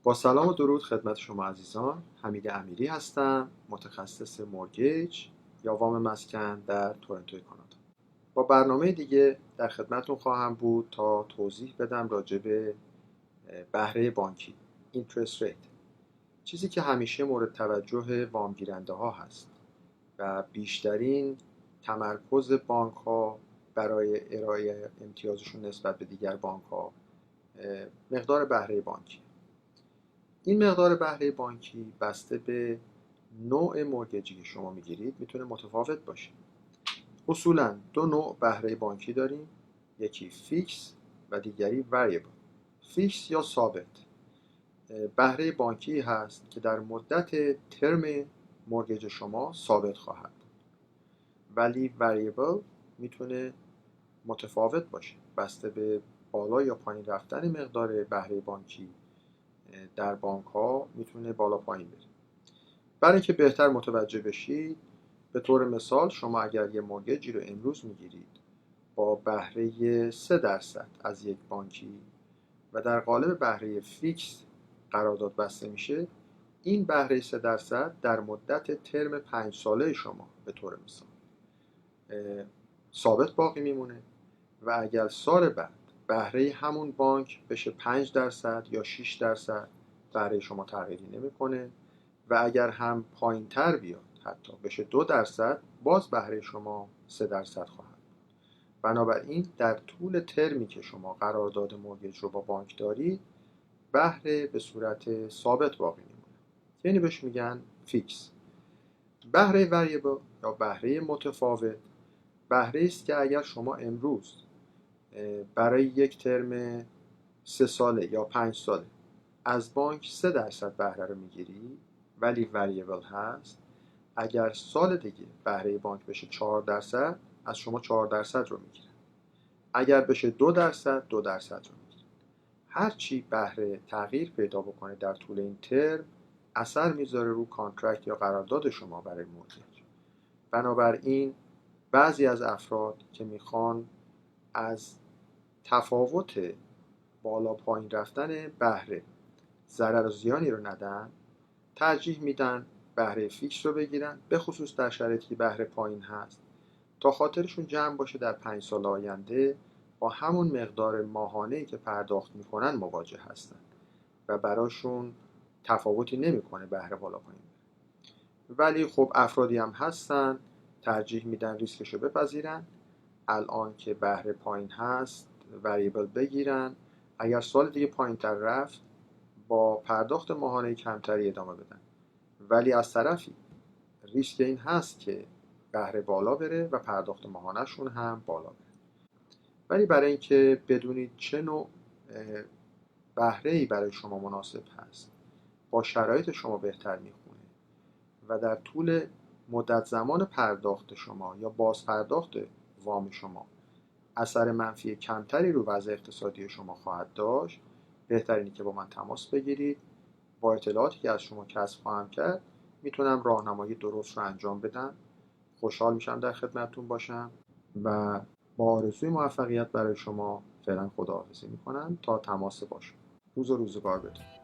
با سلام و درود خدمت شما عزیزان. حمید امیری هستم، متخصص مورگیج یا وام مسکن در تورنتو کانادا. با برنامه دیگه در خدمتتون خواهم بود تا توضیح بدم راجع به بهره بانکی، interest rate، چیزی که همیشه مورد توجه وام گیرنده ها هست و بیشترین تمرکز بانک ها برای ارائه امتیازشون نسبت به دیگر بانک ها مقدار بهره بانکی. این مقدار بهره بانکی بسته به نوع مورگیجی که شما میگیرید میتونه متفاوت باشه. اصولاً دو نوع بهره بانکی داریم، یکی فیکس و دیگری وریبل. فیکس یا ثابت بهره بانکی هست که در مدت ترم مورگیج شما ثابت خواهد، ولی وریبل میتونه متفاوت باشه بسته به بالا یا پایین رفتن مقدار بهره بانکی در بانک ها میتونه بالا پایین بره. برای اینکه بهتر متوجه بشید، به طور مثال شما اگر یه مورگیجی رو امروز میگیرید با بهره 3% از یک بانکی و در قالب بهره فیکس قرارداد بسته میشه، این بهره 3% در مدت ترم 5 ساله شما به طور مثال ثابت باقی میمونه و اگر سال بعد بهره همون بانک بشه 5% یا 6%، بهره شما تغییری نمیکنه و اگر هم پایین تر بیاد حتی بشه 2%، باز بهره شما 3% خواهد. بنابراین در طول ترمی که شما قرارداد مورگیج رو با بانک دارید، بهره به صورت ثابت باقی میمونه، یعنی بهش میگن فیکس. بهره وریبل یا بهره متفاوت بهره است که اگر شما امروز برای یک ترم 3 ساله یا 5 ساله از بانک 3% بهره رو میگیری ولی وریبل هست، اگر سال دیگه بهره بانک بشه 4%، از شما 4% رو میگیرن. اگر بشه 2%، 2% رو میگیرن. هرچی بهره تغییر پیدا بکنه در طول این ترم اثر میذاره رو کانترکت یا قرارداد شما برای مورگیج. بنابراین بعضی از افراد که میخوان از تفاوت بالا پایین رفتن بهره ضرر و زیانی رو ندن، ترجیح میدن بهره فیکس رو بگیرن، به خصوص در شرایطی که بهره پایین هست، تا خاطرشون جمع باشه در 5 سال آینده با همون مقدار ماهانه‌ای که پرداخت میکنن مواجه هستن و براشون تفاوتی نمیکنه بهره بالا پایین. ولی خب افرادی هم هستن ترجیح میدن ریسکشو بپذیرن، الان که بهره پایین هست وریبل بگیرن، اگر سال دیگه پایین تر رفت با پرداخت ماهانه کمتری ادامه بدن. ولی از طرفی ریسک این هست که بهره بالا بره و پرداخت ماهانه‌شون هم بالا بره. ولی برای اینکه بدونید چه نوع بهره‌ای برای شما مناسب هست، با شرایط شما بهتر میخونه و در طول مدت زمان پرداخت شما یا باز پرداخت وام شما اثر منفی کمتری رو وضع اقتصادی شما خواهد داشت، بهترینه که با من تماس بگیرید. با اطلاعاتی که از شما کسب خواهم کرد میتونم راهنمایی درست رو انجام بدم. خوشحال میشم در خدمتتون باشم و با آرزوی موفقیت برای شما فعلا خداحافظی میکنم تا تماس باشم. روز و روزگار بدون.